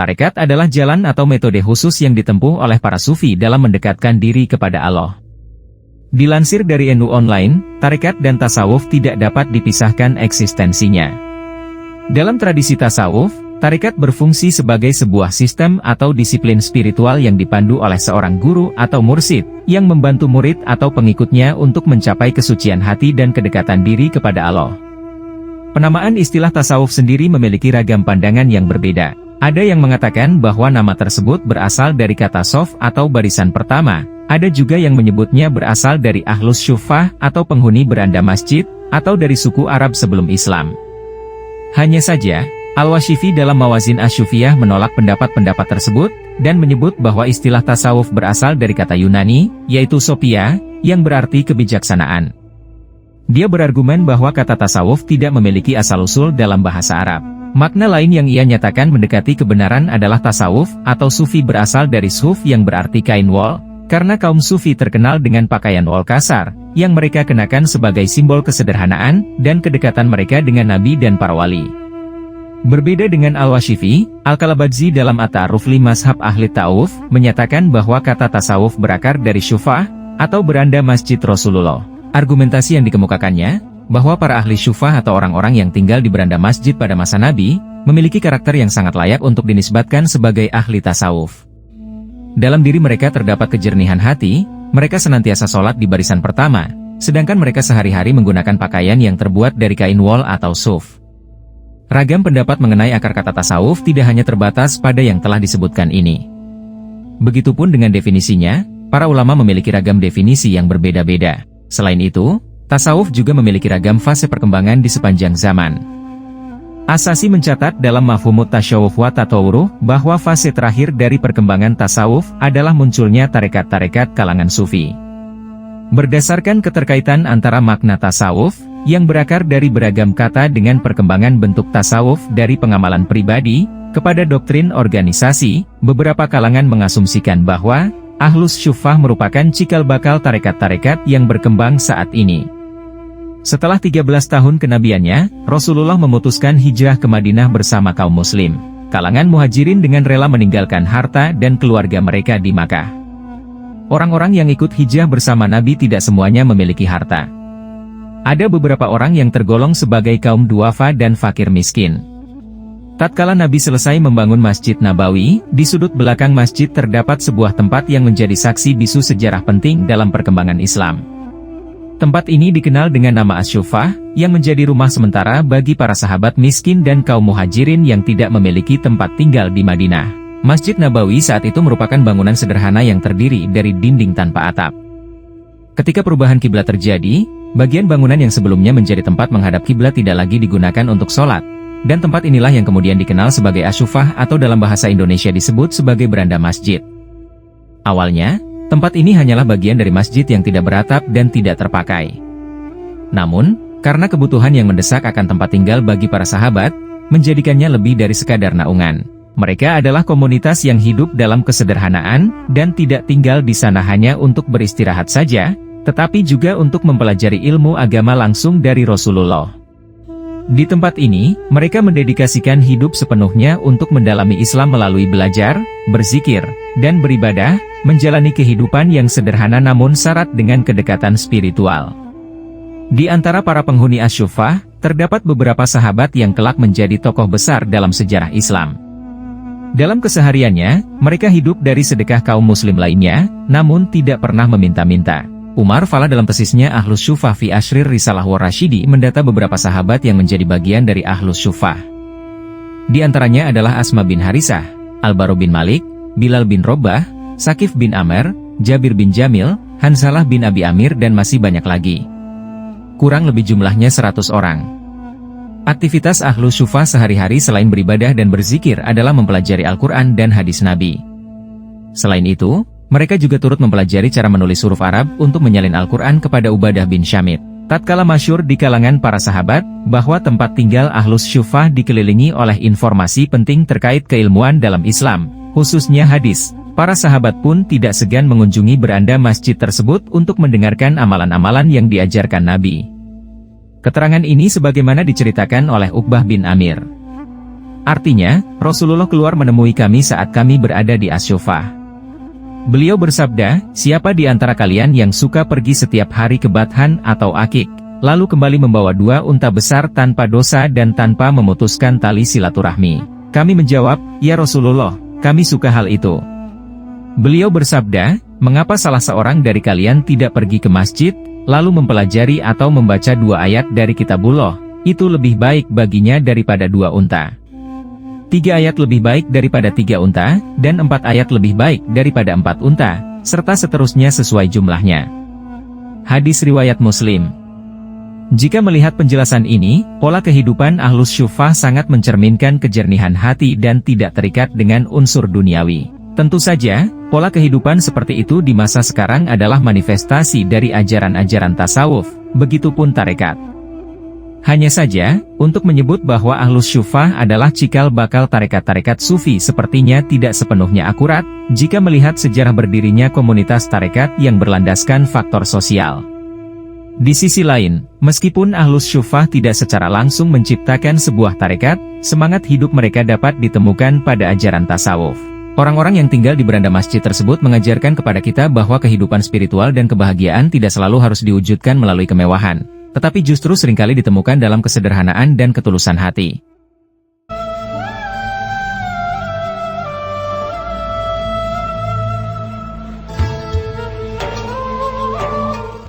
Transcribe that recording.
Tarekat adalah jalan atau metode khusus yang ditempuh oleh para sufi dalam mendekatkan diri kepada Allah. Dilansir dari NU Online, tarekat dan tasawuf tidak dapat dipisahkan eksistensinya. Dalam tradisi tasawuf, tarekat berfungsi sebagai sebuah sistem atau disiplin spiritual yang dipandu oleh seorang guru atau mursyid, yang membantu murid atau pengikutnya untuk mencapai kesucian hati dan kedekatan diri kepada Allah. Penamaan istilah tasawuf sendiri memiliki ragam pandangan yang berbeda. Ada yang mengatakan bahwa nama tersebut berasal dari kata sof atau barisan pertama. Ada juga yang menyebutnya berasal dari ahlus syuffah atau penghuni beranda masjid, atau dari suku Arab sebelum Islam. Hanya saja, Al-Washifi dalam Mawazin Asy-Syufiyah menolak pendapat-pendapat tersebut, dan menyebut bahwa istilah tasawuf berasal dari kata Yunani, yaitu sophia, yang berarti kebijaksanaan. Dia berargumen bahwa kata tasawuf tidak memiliki asal-usul dalam bahasa Arab. Makna lain yang ia nyatakan mendekati kebenaran adalah tasawuf, atau sufi berasal dari suf yang berarti kain wol, karena kaum sufi terkenal dengan pakaian wol kasar, yang mereka kenakan sebagai simbol kesederhanaan, dan kedekatan mereka dengan Nabi dan para wali. Berbeda dengan Al-Washifi, Al-Kalabadzi dalam At-Ta'aruf li Mazhab Ahli Ta'awuf, menyatakan bahwa kata tasawuf berakar dari syufah, atau beranda masjid Rasulullah. Argumentasi yang dikemukakannya, bahwa para ahli syufah atau orang-orang yang tinggal di beranda masjid pada masa Nabi, memiliki karakter yang sangat layak untuk dinisbatkan sebagai ahli tasawuf. Dalam diri mereka terdapat kejernihan hati, mereka senantiasa sholat di barisan pertama, sedangkan mereka sehari-hari menggunakan pakaian yang terbuat dari kain wol atau suf. Ragam pendapat mengenai akar kata tasawuf tidak hanya terbatas pada yang telah disebutkan ini. Begitupun dengan definisinya, para ulama memiliki ragam definisi yang berbeda-beda. Selain itu, tasawuf juga memiliki ragam fase perkembangan di sepanjang zaman. Asasi mencatat dalam Mafhumut Tasyawuf wa Tatawuruh bahwa fase terakhir dari perkembangan tasawuf adalah munculnya tarekat-tarekat kalangan sufi. Berdasarkan keterkaitan antara makna tasawuf, yang berakar dari beragam kata dengan perkembangan bentuk tasawuf dari pengamalan pribadi, kepada doktrin organisasi, beberapa kalangan mengasumsikan bahwa, ahlus syuffah merupakan cikal bakal tarekat-tarekat yang berkembang saat ini. Setelah 13 tahun kenabiannya, Rasulullah memutuskan hijrah ke Madinah bersama kaum muslim. Kalangan muhajirin dengan rela meninggalkan harta dan keluarga mereka di Makkah. Orang-orang yang ikut hijrah bersama Nabi tidak semuanya memiliki harta. Ada beberapa orang yang tergolong sebagai kaum duafa dan fakir miskin. Tatkala Nabi selesai membangun Masjid Nabawi, di sudut belakang masjid terdapat sebuah tempat yang menjadi saksi bisu sejarah penting dalam perkembangan Islam. Tempat ini dikenal dengan nama Asy-Syuffah, yang menjadi rumah sementara bagi para sahabat miskin dan kaum muhajirin yang tidak memiliki tempat tinggal di Madinah. Masjid Nabawi saat itu merupakan bangunan sederhana yang terdiri dari dinding tanpa atap. Ketika perubahan kiblat terjadi, bagian bangunan yang sebelumnya menjadi tempat menghadap kiblat tidak lagi digunakan untuk sholat, dan tempat inilah yang kemudian dikenal sebagai Asy-Syuffah atau dalam bahasa Indonesia disebut sebagai beranda masjid. Awalnya, tempat ini hanyalah bagian dari masjid yang tidak beratap dan tidak terpakai. Namun, karena kebutuhan yang mendesak akan tempat tinggal bagi para sahabat, menjadikannya lebih dari sekadar naungan. Mereka adalah komunitas yang hidup dalam kesederhanaan, dan tidak tinggal di sana hanya untuk beristirahat saja, tetapi juga untuk mempelajari ilmu agama langsung dari Rasulullah. Di tempat ini, mereka mendedikasikan hidup sepenuhnya untuk mendalami Islam melalui belajar, berzikir, dan beribadah, menjalani kehidupan yang sederhana namun syarat dengan kedekatan spiritual. Di antara para penghuni Asy-Syuffah, terdapat beberapa sahabat yang kelak menjadi tokoh besar dalam sejarah Islam. Dalam kesehariannya, mereka hidup dari sedekah kaum muslim lainnya, namun tidak pernah meminta-minta. Umar Fala dalam tesisnya Ahlus Syuffah fi Ashrir Risalah wa Rasyidi mendata beberapa sahabat yang menjadi bagian dari Ahlus Syuffah. Di antaranya adalah Asma bin Harisah, Al-Bara bin Malik, Bilal bin Robah, Sakif bin Amr, Jabir bin Jamil, Hansalah bin Abi Amir dan masih banyak lagi. Kurang lebih jumlahnya 100 orang. Aktivitas Ahlus Syuffah sehari-hari selain beribadah dan berzikir adalah mempelajari Al-Quran dan hadis Nabi. Selain itu, mereka juga turut mempelajari cara menulis huruf Arab untuk menyalin Al-Quran kepada Ubadah bin Syamit. Tatkala masyhur di kalangan para sahabat, bahwa tempat tinggal Ahlus Syuffah dikelilingi oleh informasi penting terkait keilmuan dalam Islam, khususnya hadis. Para sahabat pun tidak segan mengunjungi beranda masjid tersebut untuk mendengarkan amalan-amalan yang diajarkan Nabi. Keterangan ini sebagaimana diceritakan oleh Uqbah bin Amir. Artinya, Rasulullah keluar menemui kami saat kami berada di Asyufah. Beliau bersabda, siapa di antara kalian yang suka pergi setiap hari ke Bathan atau Akik, lalu kembali membawa 2 unta besar tanpa dosa dan tanpa memutuskan tali silaturahmi? Kami menjawab, ya Rasulullah, kami suka hal itu. Beliau bersabda, mengapa salah seorang dari kalian tidak pergi ke masjid, lalu mempelajari atau membaca 2 ayat dari kitabullah, itu lebih baik baginya daripada 2 unta. 3 ayat lebih baik daripada 3 unta, dan 4 ayat lebih baik daripada 4 unta, serta seterusnya sesuai jumlahnya. Hadis riwayat Muslim. Jika melihat penjelasan ini, pola kehidupan Ahlus Syuffah sangat mencerminkan kejernihan hati dan tidak terikat dengan unsur duniawi. Tentu saja, pola kehidupan seperti itu di masa sekarang adalah manifestasi dari ajaran-ajaran tasawuf, begitupun tarekat. Hanya saja, untuk menyebut bahwa Ahlus Syuffah adalah cikal bakal tarekat-tarekat sufi sepertinya tidak sepenuhnya akurat, jika melihat sejarah berdirinya komunitas tarekat yang berlandaskan faktor sosial. Di sisi lain, meskipun Ahlus Syuffah tidak secara langsung menciptakan sebuah tarekat, semangat hidup mereka dapat ditemukan pada ajaran tasawuf. Orang-orang yang tinggal di beranda masjid tersebut mengajarkan kepada kita bahwa kehidupan spiritual dan kebahagiaan tidak selalu harus diwujudkan melalui kemewahan, tetapi justru seringkali ditemukan dalam kesederhanaan dan ketulusan hati.